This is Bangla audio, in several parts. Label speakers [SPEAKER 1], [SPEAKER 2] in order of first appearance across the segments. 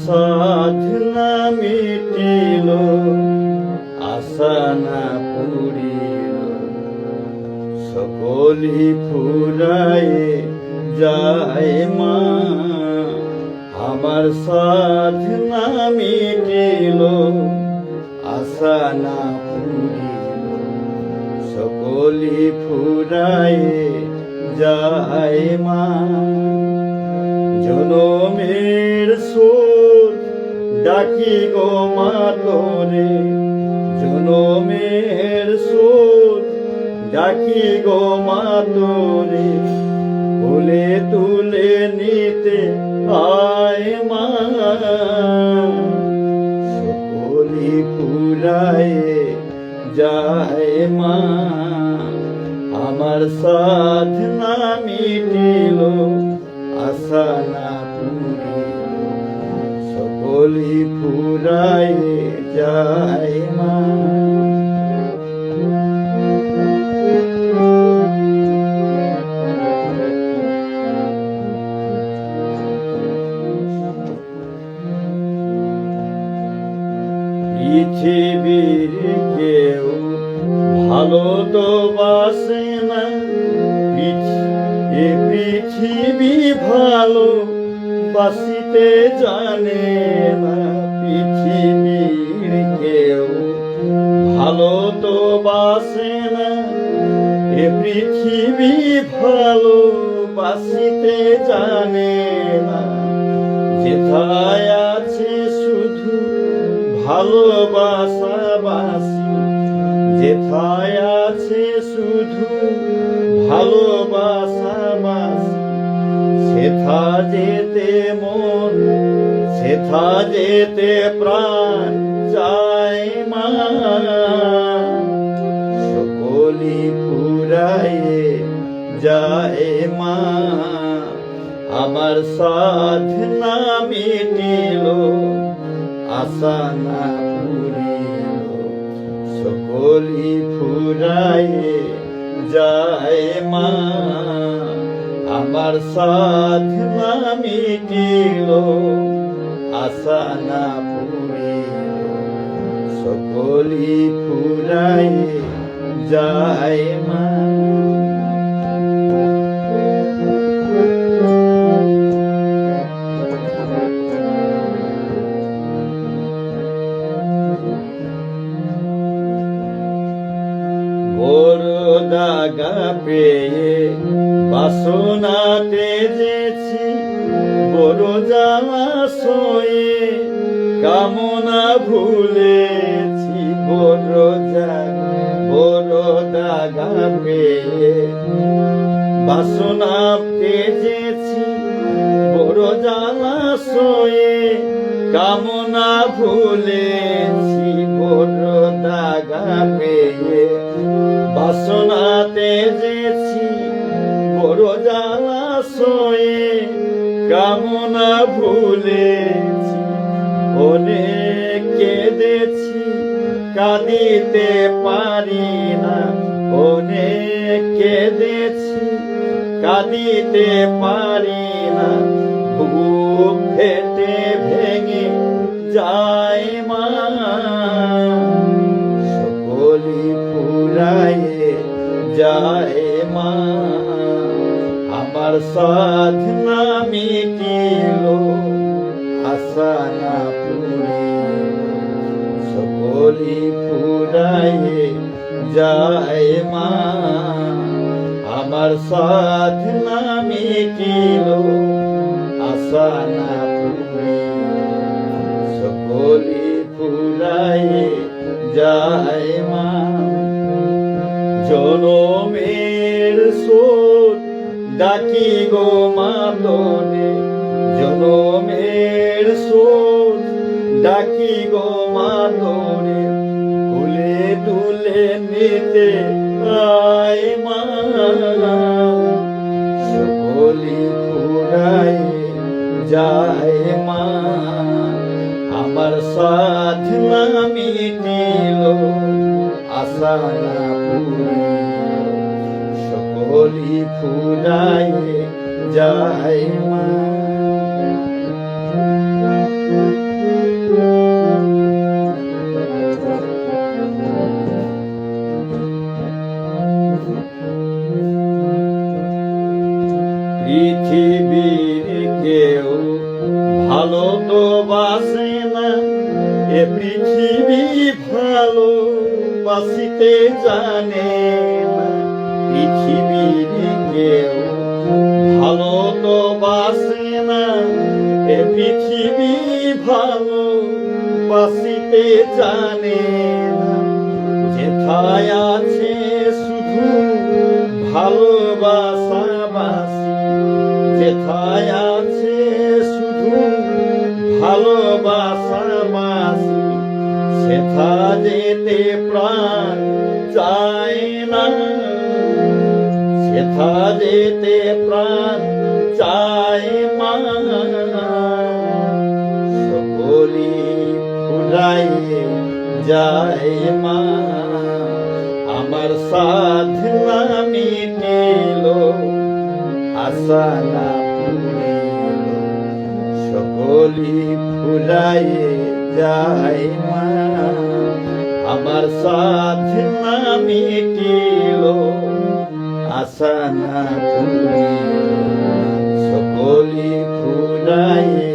[SPEAKER 1] সাধনা মিটিল, আশা না পুরিল, সকলি ফুরায়ে যায় মা। আমার সাধনা মিটিল, আশা না পুরিল, সকলি ফুরায়ে যায় মা। জনমের সুর ডাকি গো মা তোরে, জনমের সুর ডাকি গো মা তোরে, কোলে তুলে নিতে আয় মা। সকলি ফুরায়ে যায় মা। আমার সাধনা মিটিল, আশা না পুরিল, সকলি ফুরায়ে যায় মা। পৃথিবীর কেউ ভালো তো বাসে না, এ পৃথিবী ভালো বাসিতে জানে না। পৃথিবীর কেউ ভালো তো বাসে না, এ পৃথিবী ভালো বাসিতে জানে না। যেথায় আছে শুধু ভালোবাসাবাসি, যেথায় আছে শুধু ভালোবাসাবাসি, সেথা যেতে মন, সেথা যেতে প্রাণ চায় মা। সকলি ফুরায়ে যায় মা। আমার সাধনা মিটিল, আশা না পুরিল, সকলি ফুরায়ে যায় মা। আমার সাধনা মিটিল, আশা না পুরিল, সকলি ফুরায়ে যায় মা। বড় দাগা পেয়ে বাসনা তেজেছি, বড় জ্বালা সয়ে কামনা ভুলেছি। বড় দাগা পেয়ে বাসনা তেজেছি, বড় জ্বালা সয়ে কামনা ভুলেছি। বড় দাগা পেয়ে বাসনা তেজেছি, বড় জ্বালা সয়ে কামনা ভুলেছি। অনেক কেঁদেছি কাঁদিতে পারি না, অনেক কেঁদেছি কাঁদিতে পারি না। বুক ফেটে ভেঙে যায় মা। সকলি ফুরায়ে যায় মা। আমার সাধনা মিটিল, আশা না পুরিল, সকলি ফুরায়ে যায় মা। আমার সাধনা মিটিল, আশা না পুরিল, সকলি ফুরায়ে যায় মা। জনমের সুর ডাকি গো মা তোরে, জনমের সুর ডাকি গো মা তোরে, কোলে তুলে নিতে আয় মা। সকলি ফুরায়ে যায় মা। আমার সাধনা মিটিল, আশা না পুরিল, সকলি ফুরায়ে যায় মা। পৃথিবীর কেউ ভালো তো বাসে না, এ পৃথিবী ভালো বাসিতে জানে না। পৃথিবীর কেউ ভালো তো বাসে না, এ পৃথিবী ভালো বাসিতে জানে না। যেথায় আছে শুধু ভালোবাসা বাসি, যেথায় আছে শুধু ভালোবাসা বাসি, সেথা যেতে প্রাণ চায় না, সেথা যেতে প্রাণ চায় মা। সকলি ফুরাইয়ে যায় মা, আমার সাধনা মিটিল, আশা না পুরিল। সকলি ফুরাইয়ে যায় মা, আমার সাধনা মিটিল, আশা না পুরিল। সকলি ফুরাইয়ে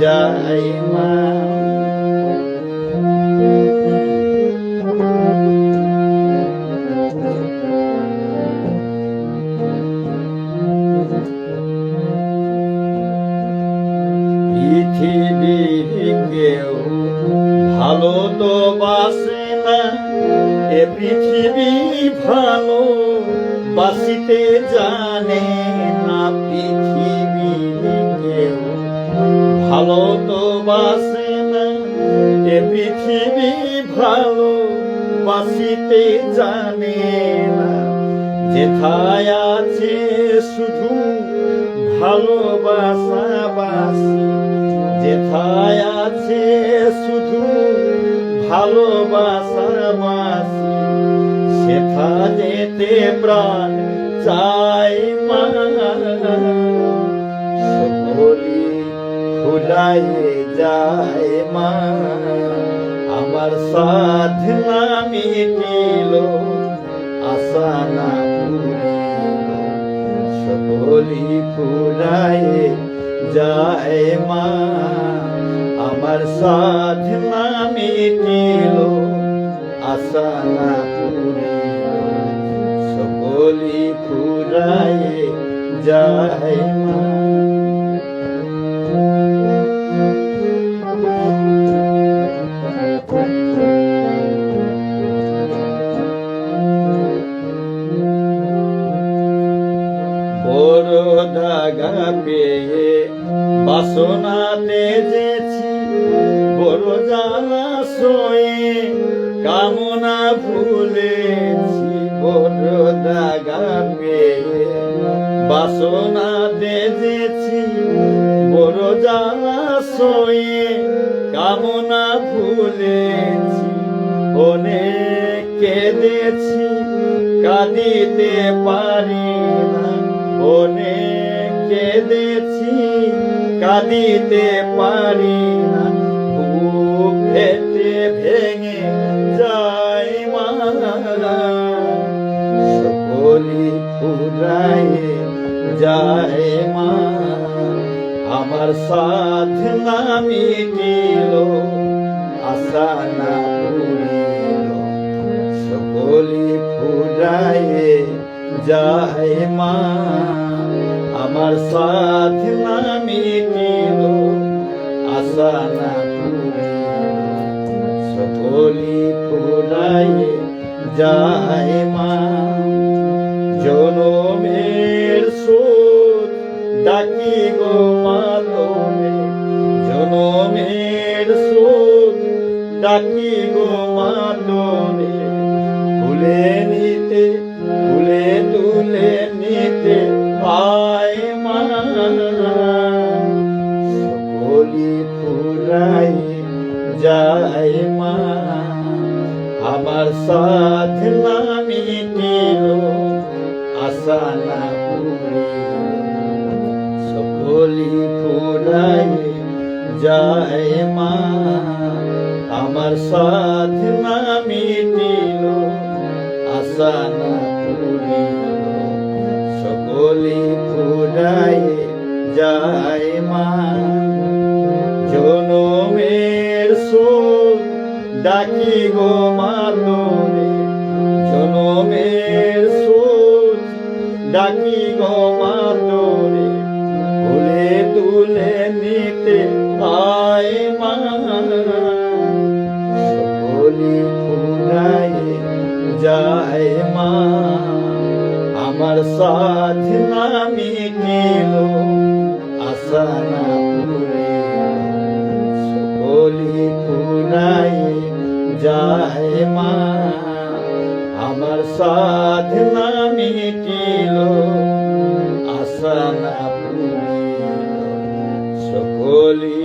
[SPEAKER 1] যায় মা। পৃথিবীর কেউ ভালো তো বাসে না, এ পৃথিবী ভালো বাসিতে জানে না। পৃথিবীর কেউ ভালো তো বাসে না, এ পৃথিবী ভালো বাসিতে জানে না। যেথায় আছে শুধু ভালোবাসা বাসি, যেথায় আছে শুধু ভালোবাসা বাসি, সেথা যেতে প্রাণ চায় মা। সকলি ফুরাইয়ে যায় মা, আমার সাধনা মিটিল, আশা না পুরিল। সকলি ফুরাইয়ে যায় মা, আমার সাধনা মিটিল, আশা না পুরিল। সকলি ফুরাইয়ে যায় মা। বড় দাগা পেয়ে বাসনা তেজেছি, বড় জ্বালা সয়ে কামনা ভুলেছি। বড় দাগা পেয়ে বাসনা তেজেছি, বড় জ্বালা সয়ে কামনা ভুলেছি। অনেক কেঁদেছি কাঁদিতে পারি না, অনেক কেঁদেছি কাঁদিতে পারি না। বুক ফেটে ভেঙে যায় মা, সকলি ফুরাইয়ে যায় মা, আমার সাধনা মিটিল, আশা না পুরিল। সকলি ফুরাইয়ে যায় মা, আমার সাধনা মিটিল, আশা না পুরিল। সকলি ফুরাইয়ে যায় মা। জনমের শোধ ডাকি গো মা তোরে, জনমের শোধ ডাকি গো মা তোরে। খুলে নিতে খুলে তুলে নিতে পায় মা, সকলি ফুরাইয়ে যায় মা, আমার সাধনা মিটিল, আশা না পুরিল। সকলি ফুরাইয়ে যায় মা, আমার সাধনা মিটিল, আশা না পুরিল। সকল সকলি ফুরাই যায় মা জনমের সুর ডাকি গো মা তোরে জনমের সুর ডাকি গো মা তোরে ফুলে তুলে নিতে আয় মা সকলি ফুরাই যায় মা আমার সাধনা মিটিল আশা না পুরে সকলি ফুরাই যায় মা আমার সাধনা মিটিল আশা না পুরে সকলি